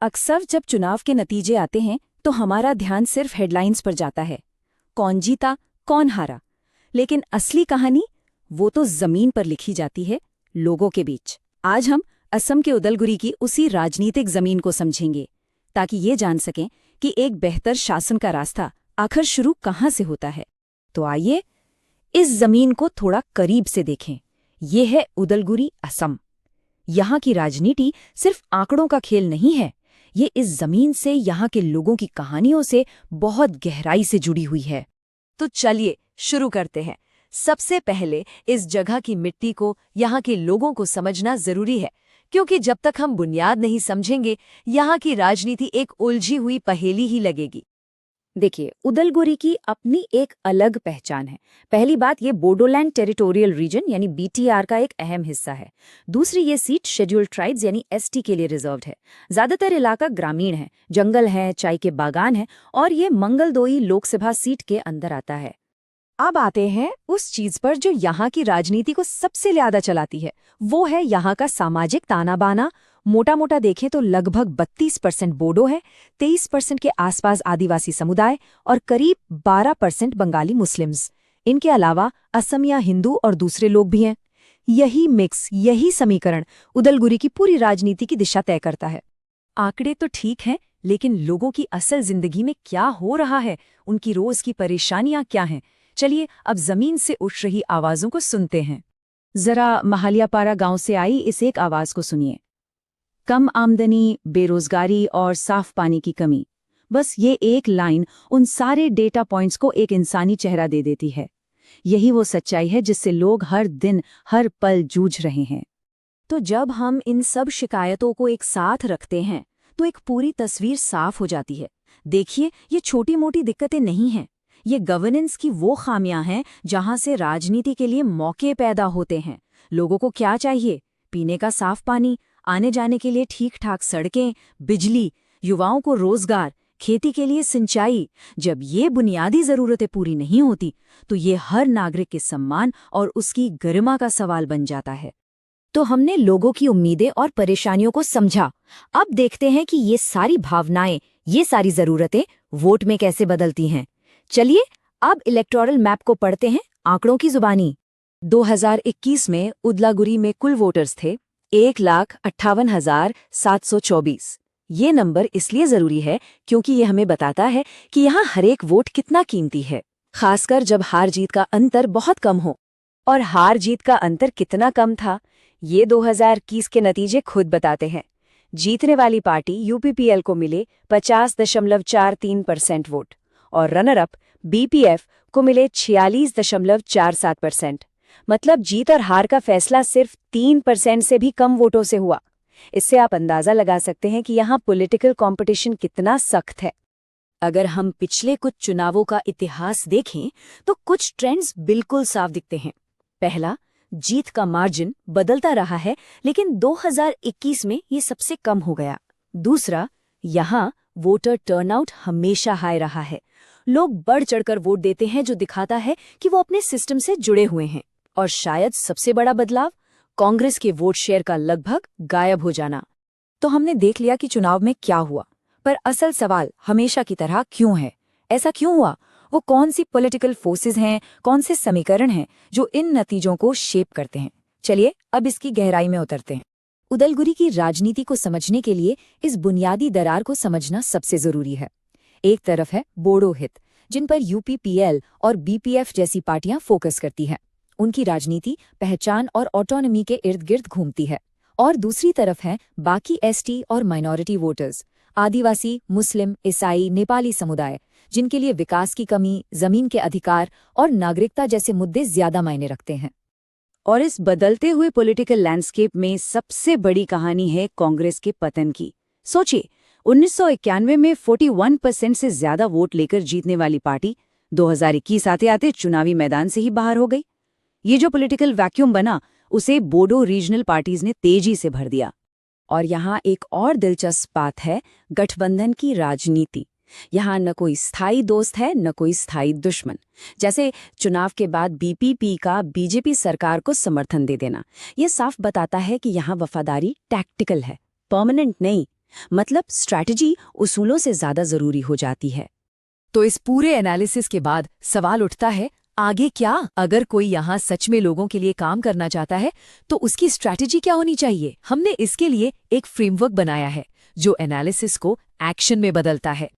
अक्सर जब चुनाव के नतीजे आते हैं तो हमारा ध्यान सिर्फ हेडलाइंस पर जाता है, कौन जीता, कौन हारा। लेकिन असली कहानी वो तो जमीन पर लिखी जाती है, लोगों के बीच। आज हम असम के उदलगुरी की उसी राजनीतिक जमीन को समझेंगे, ताकि ये जान सकें कि एक बेहतर शासन का रास्ता आखिर शुरू कहाँ से होता है। तो आइए इस जमीन को थोड़ा करीब से देखें। ये है उदलगुरी, असम। यहाँ की राजनीति सिर्फ आंकड़ों का खेल नहीं है, ये इस जमीन से, यहाँ के लोगों की कहानियों से बहुत गहराई से जुड़ी हुई है। तो चलिए शुरू करते हैं। सबसे पहले इस जगह की मिट्टी को, यहाँ के लोगों को समझना जरूरी है, क्योंकि जब तक हम बुनियाद नहीं समझेंगे, यहाँ की राजनीति एक उलझी हुई पहेली ही लगेगी। देखिए, उदलगुरी की अपनी एक अलग पहचान है। पहली बात, ये बोडोलैंड टेरिटोरियल रीजन यानी बीटीआर का एक अहम हिस्सा है। दूसरी, ये सीट शेड्यूल्ड ट्राइब्स यानी एसटी के लिए रिजर्व्ड है। ज्यादातर इलाका ग्रामीण है, जंगल है, चाय के बागान है, और ये मंगलदोई लोकसभा सीट के अंदर आता है। अब आते हैं उस चीज पर जो यहाँ की राजनीति को सबसे ज्यादा चलाती है। वो है यहाँ का सामाजिक ताना बाना। मोटा मोटा देखें तो लगभग 32% बोडो है, 23% के आसपास आदिवासी समुदाय और करीब 12% बंगाली मुस्लिम्स। इनके अलावा असमिया हिंदू और दूसरे लोग भी हैं। यही मिक्स, यही समीकरण उदलगुरी की पूरी राजनीति की दिशा तय करता है। आंकड़े तो ठीक हैं, लेकिन लोगों की असल जिंदगी में क्या हो रहा है, उनकी रोज की परेशानियां क्या हैं? चलिए अब जमीन से उठ रही आवाजों को सुनते हैं। जरा महालियापारा गांव से आई इस एक आवाज को सुनिए। कम आमदनी, बेरोजगारी और साफ पानी की कमी। बस ये एक लाइन उन सारे डेटा पॉइंट्स को एक इंसानी चेहरा दे देती है। यही वो सच्चाई है जिससे लोग हर दिन, हर पल जूझ रहे हैं। तो जब हम इन सब शिकायतों को एक साथ रखते हैं तो एक पूरी तस्वीर साफ हो जाती है। देखिए, ये छोटी मोटी दिक्कतें नहीं हैं, ये गवर्नेंस की वो खामियां हैं जहां से राजनीति के लिए मौके पैदा होते हैं। लोगों को क्या चाहिए? पीने का साफ पानी, आने जाने के लिए ठीक ठाक सड़कें, बिजली, युवाओं को रोजगार, खेती के लिए सिंचाई। जब ये बुनियादी जरूरतें पूरी नहीं होती तो ये हर नागरिक के सम्मान और उसकी गरिमा का सवाल बन जाता है। तो हमने लोगों की उम्मीदें और परेशानियों को समझा। अब देखते हैं कि ये सारी भावनाएं, ये सारी जरूरतें वोट में कैसे बदलती हैं। चलिए अब इलेक्टोरल मैप को पढ़ते हैं आंकड़ों की जुबानी। 2021 में उदलागुरी में कुल वोटर्स थे 1,58,724। ये नंबर इसलिए जरूरी है क्योंकि ये हमें बताता है कि यहाँ हर एक वोट कितना कीमती है, खासकर जब हार जीत का अंतर बहुत कम हो। और हार जीत का अंतर कितना कम था, ये 2021 के नतीजे खुद बताते हैं। जीतने वाली पार्टी यूपीपीएल को मिले 50.43% वोट और रनर अप बीपीएफ को मिले 46.47%। मतलब जीत और हार का फैसला सिर्फ 3% से भी कम वोटों से हुआ। इससे आप अंदाजा लगा सकते हैं कि यहाँ पॉलिटिकल कंपटीशन कितना सख्त है। अगर हम पिछले कुछ चुनावों का इतिहास देखें तो कुछ ट्रेंड्स बिल्कुल साफ दिखते हैं। पहला, जीत का मार्जिन बदलता रहा है, लेकिन 2021 में ये सबसे कम हो गया। दूसरा, यहाँ वोटर टर्नआउट हमेशा हाई रहा है। लोग बढ़ चढ़कर वोट देते हैं, जो दिखाता है कि वो अपने सिस्टम से जुड़े हुए हैं। और शायद सबसे बड़ा बदलाव, कांग्रेस के वोट शेयर का लगभग गायब हो जाना। तो हमने देख लिया कि चुनाव में क्या हुआ, पर असल सवाल हमेशा की तरह क्यों है? ऐसा क्यों हुआ? वो कौन सी पॉलिटिकल फोर्सेस हैं, कौन से समीकरण हैं जो इन नतीजों को शेप करते हैं? चलिए अब इसकी गहराई में उतरते हैं। उदलगुरी की राजनीति को समझने के लिए इस बुनियादी दरार को समझना सबसे जरूरी है। एक तरफ है बोडो हित, जिन पर यूपीपीएल और बीपीएफ जैसी पार्टियां फोकस करती हैं। उनकी राजनीति पहचान और ऑटोनॉमी के इर्द गिर्द घूमती है। और दूसरी तरफ है बाकी एसटी और माइनॉरिटी वोटर्स, आदिवासी, मुस्लिम, ईसाई, नेपाली समुदाय, जिनके लिए विकास की कमी, जमीन के अधिकार और नागरिकता जैसे मुद्दे ज्यादा मायने रखते हैं। और इस बदलते हुए पॉलिटिकल लैंडस्केप में सबसे बड़ी कहानी है कांग्रेस के पतन की। सोचिए, 1991 में 41% से ज्यादा वोट लेकर जीतने वाली पार्टी 2021 आते आते चुनावी मैदान से ही बाहर हो गई। ये जो पॉलिटिकल वैक्यूम बना, उसे बोडो रीजनल पार्टीज ने तेजी से भर दिया। और यहाँ एक और दिलचस्प बात है, गठबंधन की राजनीति। यहाँ न कोई स्थायी दोस्त है, न कोई स्थायी दुश्मन। जैसे चुनाव के बाद बीपीपी का बीजेपी सरकार को समर्थन दे देना, ये साफ बताता है कि यहाँ वफादारी टैक्टिकल है, परमानेंट नहीं। मतलब स्ट्रैटेजी उसूलों से ज्यादा जरूरी हो जाती है। तो इस पूरे एनालिसिस के बाद सवाल उठता है, आगे क्या? अगर कोई यहाँ सच में लोगों के लिए काम करना चाहता है तो उसकी स्ट्रैटेजी क्या होनी चाहिए? हमने इसके लिए एक फ्रेमवर्क बनाया है जो एनालिसिस को एक्शन में बदलता है।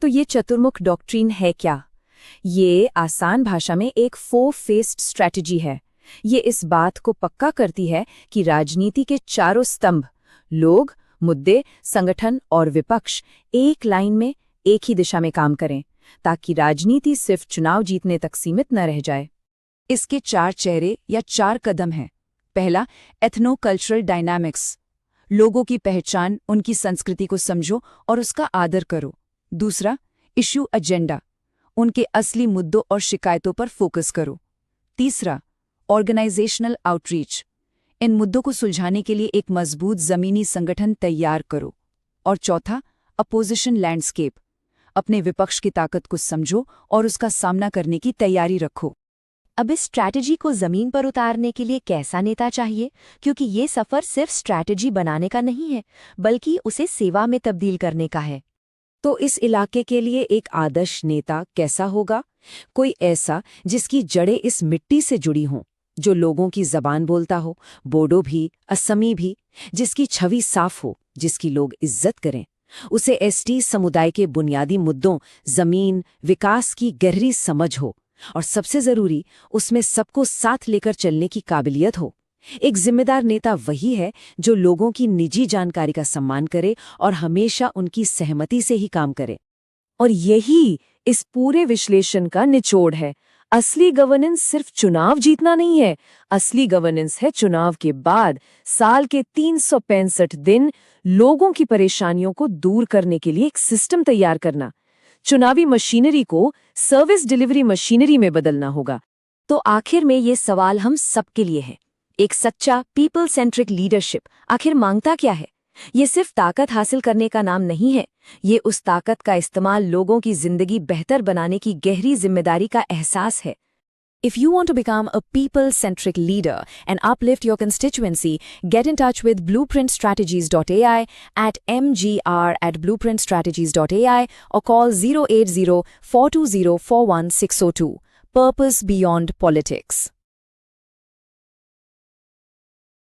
तो ये चतुर्मुख डॉक्ट्रिन है क्या? ये आसान भाषा में एक 4-फेस्ड स्ट्रैटेजी है। ये इस बात को पक्का करती है कि राजनीति के चारों स्तंभ लोग, मुद्दे, संगठन और विपक्ष एक लाइन में एक ही दिशा में काम करें, ताकि राजनीति सिर्फ चुनाव जीतने तक सीमित न रह जाए। इसके 4 चेहरे या 4 कदम हैं। पहला, एथनो कल्चरल डायनामिक्स। लोगों की पहचान, उनकी संस्कृति को समझो और उसका आदर करो। दूसरा, इश्यू एजेंडा। उनके असली मुद्दों और शिकायतों पर फोकस करो। तीसरा, ऑर्गेनाइजेशनल आउटरीच। इन मुद्दों को सुलझाने के लिए एक मजबूत जमीनी संगठन तैयार करो। और चौथा, अपोजिशन लैंडस्केप। अपने विपक्ष की ताकत को समझो और उसका सामना करने की तैयारी रखो। अब इस स्ट्रैटेजी को जमीन पर उतारने के लिए कैसा नेता चाहिए? क्योंकि ये सफर सिर्फ स्ट्रैटेजी बनाने का नहीं है, बल्कि उसे सेवा में तब्दील करने का है। तो इस इलाके के लिए एक आदर्श नेता कैसा होगा? कोई ऐसा जिसकी जड़ें इस मिट्टी से जुड़ी हों, जो लोगों की जबान बोलता हो, बोडो भी, असमी भी, जिसकी छवि साफ हो, जिसकी लोग इज्जत करें। उसे एसटी समुदाय के बुनियादी मुद्दों, जमीन, विकास की गहरी समझ हो, और सबसे जरूरी, उसमें सबको साथ लेकर चलने की काबिलियत हो। एक जिम्मेदार नेता वही है जो लोगों की निजी जानकारी का सम्मान करे और हमेशा उनकी सहमति से ही काम करे। और यही इस पूरे विश्लेषण का निचोड़ है। असली गवर्नेंस सिर्फ चुनाव जीतना नहीं है, असली गवर्नेंस है चुनाव के बाद साल के 365 दिन लोगों की परेशानियों को दूर करने के लिए एक सिस्टम तैयार करना। चुनावी मशीनरी को सर्विस डिलीवरी मशीनरी में बदलना होगा। तो आखिर में ये सवाल हम सबके लिए है, एक सच्चा पीपल सेंट्रिक लीडरशिप आखिर मांगता क्या है? ये सिर्फ ताकत हासिल करने का नाम नहीं है, ये उस ताकत का इस्तेमाल लोगों की जिंदगी बेहतर बनाने की गहरी जिम्मेदारी का एहसास है। If you want to become a people-centric leader and uplift your constituency, get in touch with blueprintstrategies.ai at mgr@blueprintstrategies.ai or call 080-420-41602. Purpose Beyond Politics.